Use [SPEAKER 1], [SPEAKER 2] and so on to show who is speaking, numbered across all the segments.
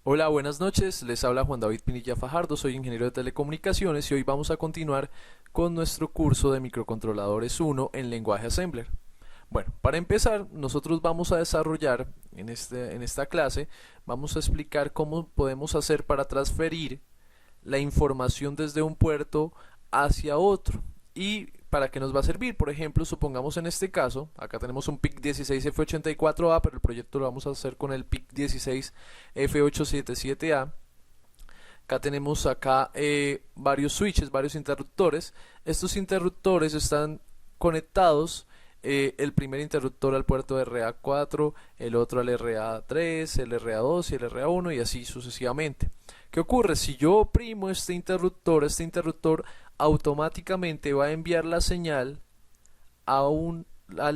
[SPEAKER 1] Hola, buenas noches. Les habla Juan David Pinilla Fajardo, soy ingeniero de telecomunicaciones y hoy vamos a continuar con nuestro curso de microcontroladores 1 en lenguaje Assembler. Bueno, para empezar, nosotros vamos a desarrollar en esta clase, vamos a explicar cómo podemos hacer para transferir la información desde un puerto hacia otro y para qué nos va a servir. Por ejemplo, supongamos en este caso, acá tenemos un PIC 16F84A, pero el proyecto lo vamos a hacer con el PIC 16F877A. Acá tenemos varios switches, varios interruptores. Estos interruptores están conectados, el primer interruptor al puerto RA4, el otro al RA3, el RA2 y el RA1 y así sucesivamente. ¿Qué ocurre? Si yo oprimo este interruptor automáticamente va a enviar la señal al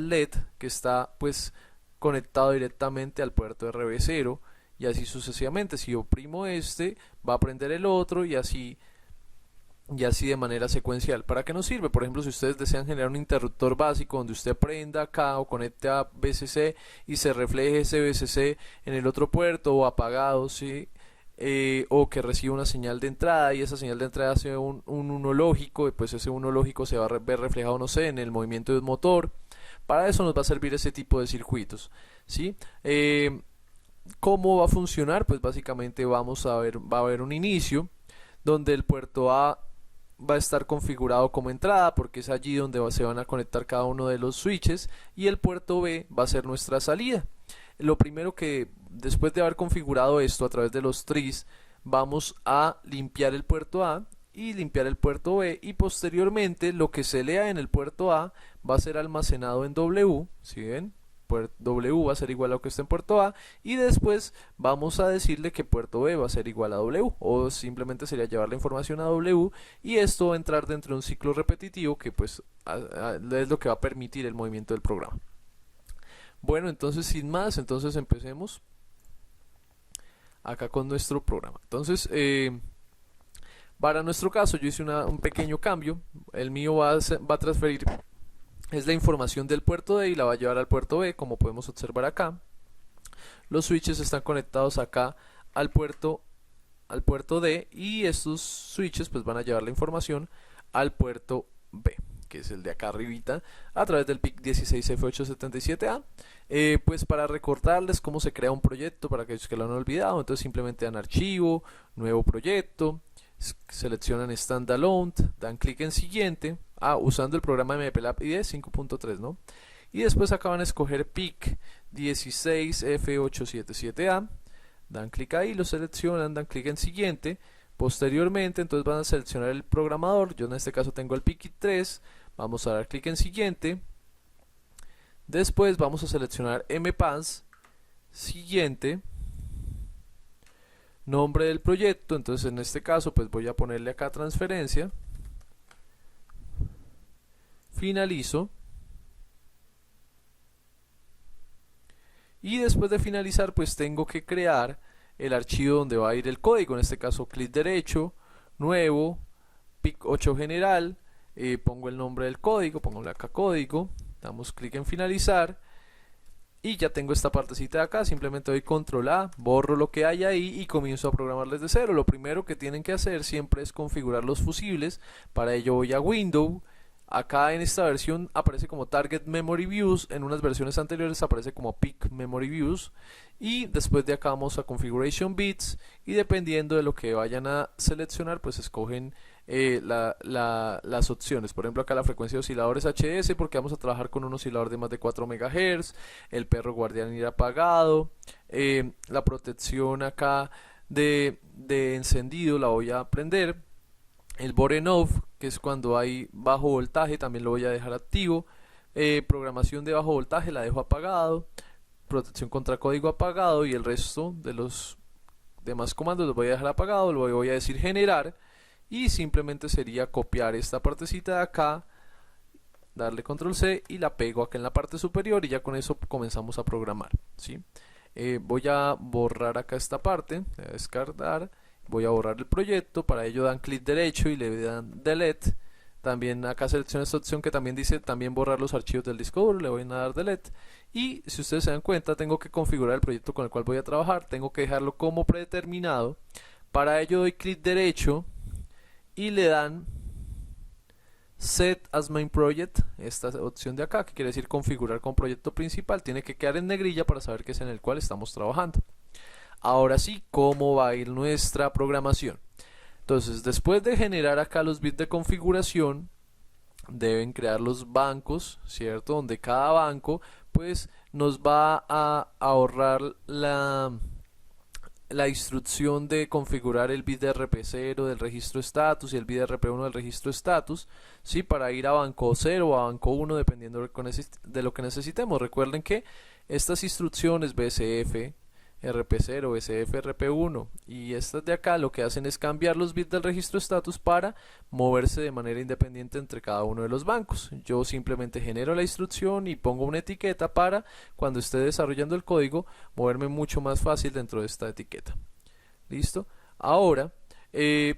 [SPEAKER 1] LED que está pues conectado directamente al puerto RB0 y así sucesivamente. Si oprimo este, va a prender el otro y así de manera secuencial. ¿Para qué nos sirve? Por ejemplo, si ustedes desean generar un interruptor básico donde usted prenda acá o conecte a VCC y se refleje ese VCC en el otro puerto o apagado, ¿sí? O que reciba una señal de entrada y esa señal de entrada sea un uno lógico y pues ese uno lógico se va a ver reflejado, no sé, en el movimiento del motor. Para eso nos va a servir ese tipo de circuitos, ¿sí? ¿Cómo va a funcionar? Pues básicamente va a haber un inicio donde el puerto A va a estar configurado como entrada porque es allí donde se van a conectar cada uno de los switches y el puerto B va a ser nuestra salida. Lo primero que después de haber configurado esto a través de los trees vamos a limpiar el puerto A y limpiar el puerto B y posteriormente lo que se lea en el puerto A va a ser almacenado en W, ¿sí ven? W va a ser igual a lo que está en puerto A y después vamos a decirle que puerto B va a ser igual a W o simplemente sería llevar la información a W y esto va a entrar dentro de un ciclo repetitivo que pues es lo que va a permitir el movimiento del programa. Bueno, entonces sin más, entonces empecemos acá con nuestro programa. Entonces, para nuestro caso yo hice un pequeño cambio, el mío va a transferir es la información del puerto D y la va a llevar al puerto B, como podemos observar acá. Los switches están conectados acá al puerto D y estos switches pues van a llevar la información al puerto B, que es el de acá arribita, a través del PIC 16F877A. Pues para recordarles cómo se crea un proyecto, para aquellos que lo han olvidado, entonces simplemente dan archivo, nuevo proyecto, seleccionan standalone, dan clic en siguiente, usando el programa MPLAB IDE 5.3, ¿no? Y después acaban de escoger PIC 16F877A, dan clic ahí, lo seleccionan, dan clic en siguiente, posteriormente entonces van a seleccionar el programador, yo en este caso tengo el PIC 3, vamos a dar clic en siguiente, después vamos a seleccionar MPAS, siguiente, nombre del proyecto, entonces en este caso pues voy a ponerle acá transferencia, finalizo y después de finalizar pues tengo que crear el archivo donde va a ir el código, en este caso clic derecho, nuevo, PIC 8 general, pongo el nombre del código, pongo acá código, damos clic en finalizar y ya tengo esta partecita de acá, simplemente doy control A, borro lo que hay ahí y comienzo a programar desde cero. Lo primero que tienen que hacer siempre es configurar los fusibles, para ello voy a Window, acá en esta versión aparece como Target Memory Views, en unas versiones anteriores aparece como PIC Memory Views y después de acá vamos a Configuration Bits y dependiendo de lo que vayan a seleccionar pues escogen las opciones. Por ejemplo acá la frecuencia de osciladores HS porque vamos a trabajar con un oscilador de más de 4 MHz, el perro guardián irá apagado, la protección acá de encendido la voy a prender, el bottom off que es cuando hay bajo voltaje también lo voy a dejar activo, programación de bajo voltaje la dejo apagado, protección contra código apagado y el resto de los demás comandos los voy a dejar apagado, lo voy a decir generar y simplemente sería copiar esta partecita de acá, darle control C y la pego acá en la parte superior y ya con eso comenzamos a programar, ¿sí? Voy a borrar acá esta parte, voy a descartar, voy a borrar el proyecto, para ello dan clic derecho y le dan delete, También acá selecciono esta opción que también dice también borrar los archivos del disco duro, le voy a dar delete. Y si ustedes se dan cuenta, tengo que configurar el proyecto con el cual voy a trabajar, tengo que dejarlo como predeterminado. Para ello doy clic derecho y le dan Set as Main Project, esta opción de acá, que quiere decir configurar como proyecto principal. Tiene que quedar en negrilla para saber que es en el cual estamos trabajando. Ahora sí, ¿cómo va a ir nuestra programación? Entonces, después de generar acá los bits de configuración, deben crear los bancos, ¿cierto? Donde cada banco, pues, nos va a ahorrar la instrucción de configurar el bit de RP0 del registro status y el bit de RP1 del registro status, ¿sí? Para ir a banco 0 o a banco 1 dependiendo de lo que necesitemos. Recuerden que estas instrucciones BCF, RP0, BCF, RP1 y estas de acá lo que hacen es cambiar los bits del registro status para moverse de manera independiente entre cada uno de los bancos. Yo simplemente genero la instrucción y pongo una etiqueta para cuando esté desarrollando el código moverme mucho más fácil dentro de esta etiqueta. ¿Listo? Ahora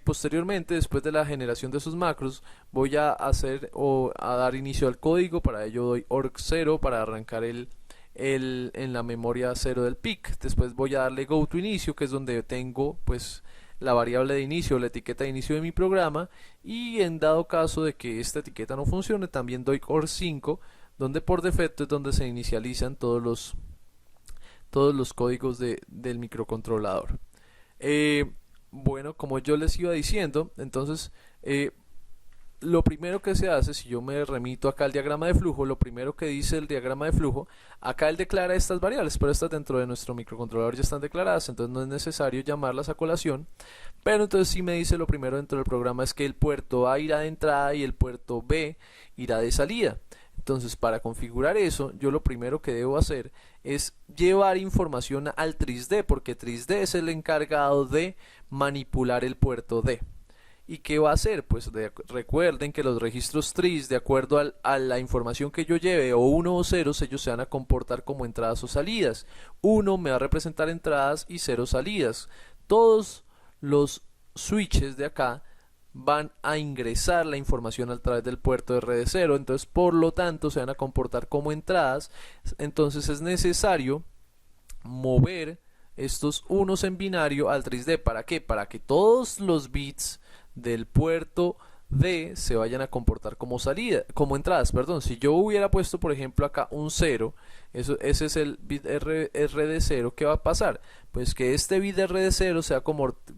[SPEAKER 1] posteriormente, después de la generación de esos macros, voy a hacer o a dar inicio al código. Para ello doy org0 para arrancar en la memoria 0 del PIC. Después voy a darle go to inicio, que es donde tengo pues la variable de inicio, la etiqueta de inicio de mi programa, y en dado caso de que esta etiqueta no funcione, también doy org5, donde por defecto es donde se inicializan todos los códigos del microcontrolador. Bueno, como yo les iba diciendo, entonces lo primero que se hace, si yo me remito acá al diagrama de flujo, lo primero que dice el diagrama de flujo, acá él declara estas variables, pero estas dentro de nuestro microcontrolador ya están declaradas, entonces no es necesario llamarlas a colación. Pero entonces sí me dice lo primero dentro del programa es que el puerto A irá de entrada y el puerto B irá de salida. Entonces, para configurar eso, yo lo primero que debo hacer es llevar información al TRISD, porque TRISD es el encargado de manipular el puerto D. ¿Y qué va a hacer? Pues recuerden que los registros TRIS, de acuerdo a la información que yo lleve, o 1 o 0, ellos se van a comportar como entradas o salidas. 1 me va a representar entradas y 0 salidas. Todos los switches de acá van a ingresar la información a través del puerto RD0, entonces por lo tanto se van a comportar como entradas. Entonces es necesario mover estos unos en binario al TRISD. ¿Para qué? Para que todos los bits del puerto D se vayan a comportar como entradas, perdón. Si yo hubiera puesto por ejemplo acá un 0, ese es el bit RD0, ¿qué va a pasar? Pues que este bit RD0 se va a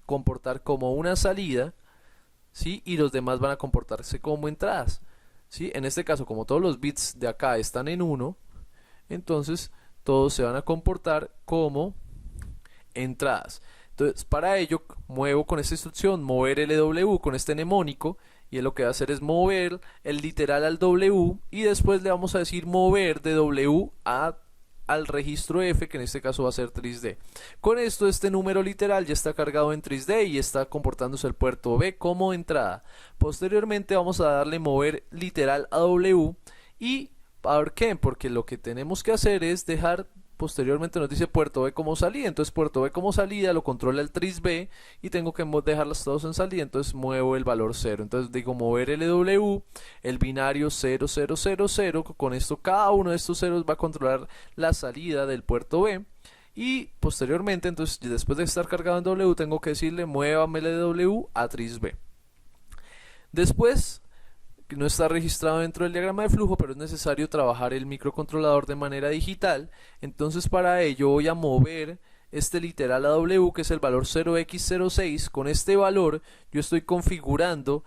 [SPEAKER 1] comportar como una salida, ¿sí? Y los demás van a comportarse como entradas, ¿sí? En este caso, como todos los bits de acá están en 1, entonces todos se van a comportar como entradas. Entonces, para ello, muevo con esta instrucción, mover LW con este mnemónico, y él lo que va a hacer es mover el literal al W, y después le vamos a decir mover de W al registro F, que en este caso va a ser TRISD. Con esto, este número literal ya está cargado en TRISD y está comportándose el puerto B como entrada. Posteriormente vamos a darle mover literal a W, y ¿por qué? Porque lo que tenemos que hacer es dejar, posteriormente nos dice puerto B como salida, entonces puerto B como salida lo controla el TRISB y tengo que dejarlas todos en salida, entonces muevo el valor 0, entonces digo mover LW, el binario 0000, con esto cada uno de estos ceros va a controlar la salida del puerto B, y posteriormente, entonces después de estar cargado en W, tengo que decirle muévame LW a TRISB. Después, no está registrado dentro del diagrama de flujo, pero es necesario trabajar el microcontrolador de manera digital. Entonces para ello voy a mover este literal a W, que es el valor 0x06. Con este valor yo estoy configurando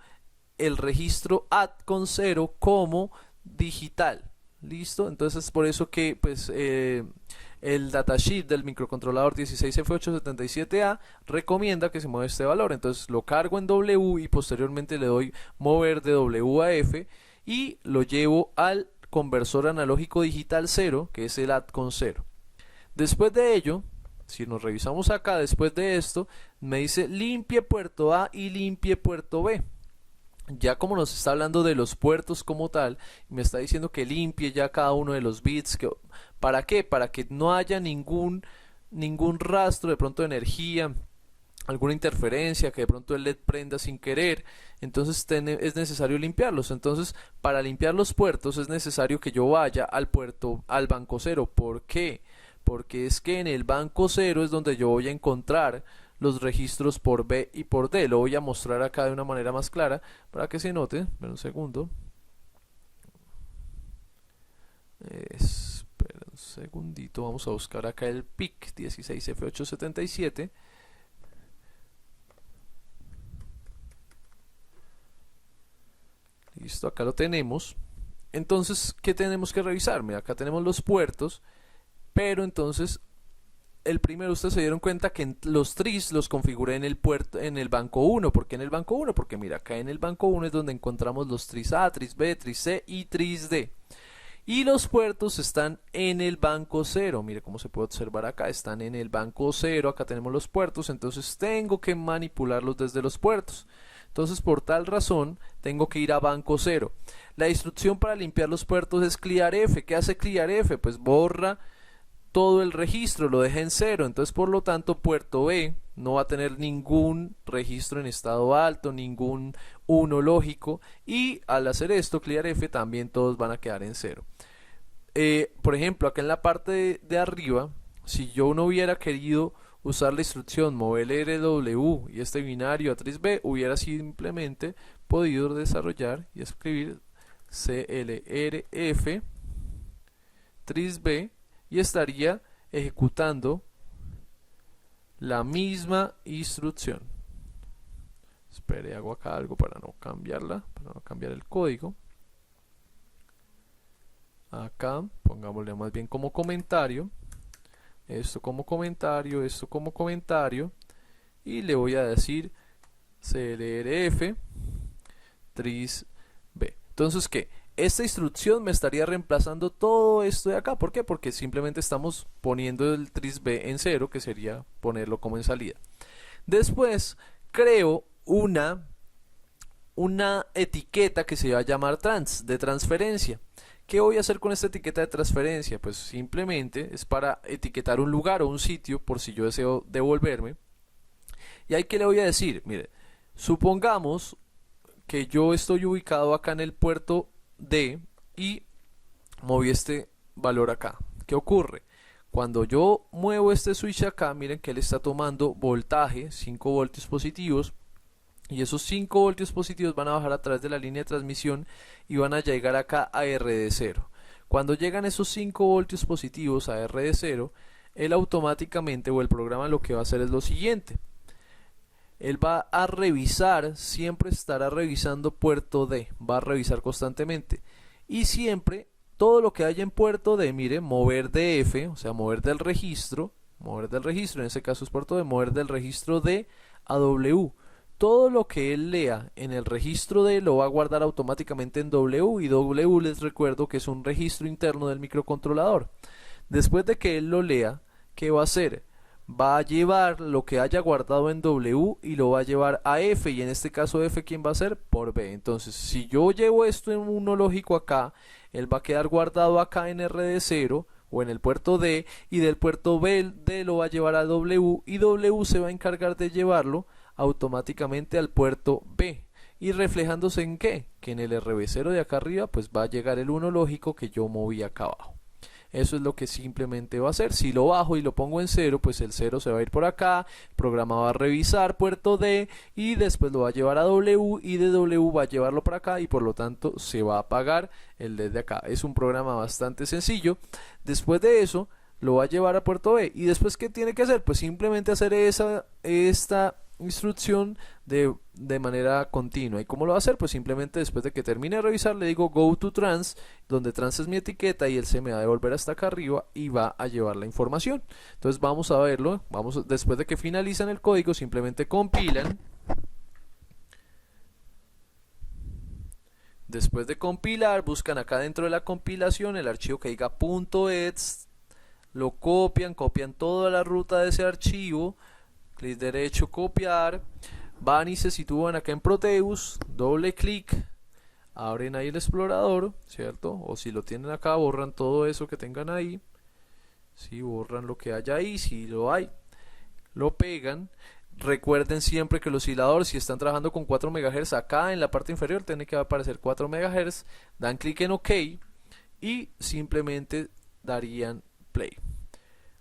[SPEAKER 1] el registro add con 0 como digital. ¿Listo? Entonces por eso que pues el datasheet del microcontrolador 16F877A recomienda que se mueva este valor. Entonces lo cargo en W y posteriormente le doy mover de W a F y lo llevo al conversor analógico digital 0, que es el add con 0. Después de ello, si nos revisamos acá, después de esto me dice limpie puerto A y limpie puerto B. Ya como nos está hablando de los puertos como tal, me está diciendo que limpie ya cada uno de los bits. ¿Para qué? Para que no haya ningún rastro de pronto de energía alguna interferencia, que de pronto el LED prenda sin querer, entonces es necesario limpiarlos. Entonces, para limpiar los puertos es necesario que yo vaya al puerto, al banco cero. ¿Por qué? Porque es que en el banco cero es donde yo voy a encontrar los registros por B y por D. Lo voy a mostrar acá de una manera más clara para que se note. Espera un segundo. Espera un segundito, vamos a buscar acá el PIC 16F877. Listo, acá lo tenemos. Entonces, ¿qué tenemos que revisar? Mira, acá tenemos los puertos, pero entonces el primero, ustedes se dieron cuenta que los tris los configuré en el puerto, en el banco 1. ¿Por qué en el banco 1? Porque mira, acá en el banco 1 es donde encontramos los tris A, tris B, tris C y tris D. Y los puertos están en el banco 0. Mire cómo se puede observar acá, están en el banco 0. Acá tenemos los puertos, entonces tengo que manipularlos desde los puertos. Entonces, por tal razón, tengo que ir a banco 0. La instrucción para limpiar los puertos es clearf. ¿Qué hace clearf? Pues borra todo el registro, lo deja en 0. Entonces, por lo tanto, puerto B no va a tener ningún registro en estado alto, ningún 1 lógico. Y al hacer esto, clearf, también todos van a quedar en 0. Por ejemplo, acá en la parte de arriba, si yo no hubiera querido usar la instrucción mover RW y este binario a tris B, hubiera simplemente podido desarrollar y escribir CLRF tris B y estaría ejecutando la misma instrucción. Espere, hago acá algo para no cambiarla, para no cambiar el código. Acá pongámosle más bien como comentario, esto como comentario, esto como comentario, y le voy a decir CLRF tris B. Entonces, ¿qué? Esta instrucción me estaría reemplazando todo esto de acá. ¿Por qué? Porque simplemente estamos poniendo el tris B en 0, que sería ponerlo como en salida. Después creo una etiqueta que se va a llamar trans, de transferencia. ¿Qué voy a hacer con esta etiqueta de transferencia? Pues simplemente es para etiquetar un lugar o un sitio por si yo deseo devolverme. Y ahí que le voy a decir, mire, supongamos que yo estoy ubicado acá en el puerto D y moví este valor acá. ¿Qué ocurre? Cuando yo muevo este switch acá, miren que él está tomando voltaje, 5 voltios positivos, y esos 5 voltios positivos van a bajar a través de la línea de transmisión y van a llegar acá a RD0. Cuando llegan esos 5 voltios positivos a RD0, él automáticamente, o el programa, lo que va a hacer es lo siguiente. Él va a revisar, siempre estará revisando puerto D, va a revisar constantemente. Y siempre, todo lo que haya en puerto D, mire, mover DF, o sea, mover del registro, en ese caso es puerto D, mover del registro D a W. Todo lo que él lea en el registro D lo va a guardar automáticamente en W, y W les recuerdo que es un registro interno del microcontrolador. Después de que él lo lea, ¿qué va a hacer? Va a llevar lo que haya guardado en W y lo va a llevar a F, y en este caso F, ¿quién va a ser? Por B. Entonces, si yo llevo esto en uno lógico acá, él va a quedar guardado acá en RD0 o en el puerto D, y del puerto B D lo va a llevar a W, y W se va a encargar de llevarlo automáticamente al puerto B. ¿Y reflejándose en qué? Que en el RB0 de acá arriba pues va a llegar el 1 lógico que yo moví acá abajo. Eso es lo que simplemente va a hacer. Si lo bajo y lo pongo en 0, pues el 0 se va a ir por acá, el programa va a revisar puerto D y después lo va a llevar a W, y de W va a llevarlo para acá, y por lo tanto se va a apagar el LED de acá. Es un programa bastante sencillo. Después de eso lo va a llevar a puerto B, y después ¿qué tiene que hacer? Pues simplemente hacer esta instrucción de manera continua. ¿Y cómo lo va a hacer? Pues simplemente después de que termine de revisar le digo go to trans, donde trans es mi etiqueta, y él se me va a devolver hasta acá arriba y va a llevar la información. Entonces vamos a verlo. Después de que finalizan el código, simplemente compilan. Después de compilar, buscan acá dentro de la compilación el archivo que diga .ets, lo copian toda la ruta de ese archivo, clic derecho, copiar, van y se sitúan acá en Proteus, doble clic, abren ahí el explorador, ¿cierto? O si lo tienen acá, borran todo eso que tengan ahí, si borran lo que haya ahí, si lo hay, lo pegan. Recuerden siempre que los osciladores, si están trabajando con 4 MHz, acá en la parte inferior tiene que aparecer 4 MHz, dan clic en OK y simplemente darían play.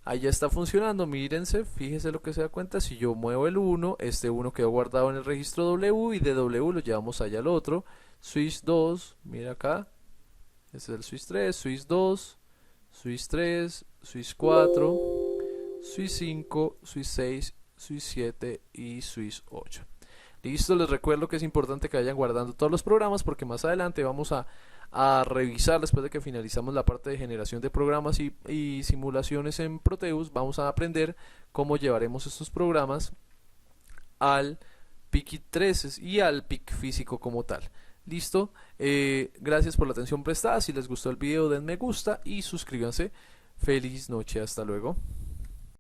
[SPEAKER 1] Ahí ya está funcionando, mírense, fíjense lo que se da cuenta. Si yo muevo el 1, este 1 quedó guardado en el registro W y de W lo llevamos allá al otro. Switch 2, mira acá, este es el switch 3, switch 2, switch 3, switch 4, switch 5, switch 6, switch 7 y switch 8. Listo, les recuerdo que es importante que vayan guardando todos los programas porque más adelante vamos a revisar, después de que finalizamos la parte de generación de programas y simulaciones en Proteus, vamos a aprender cómo llevaremos estos programas al PIC 13 y al PIC físico como tal. Listo, gracias por la atención prestada. Si les gustó el video den me gusta y suscríbanse. Feliz noche, hasta luego.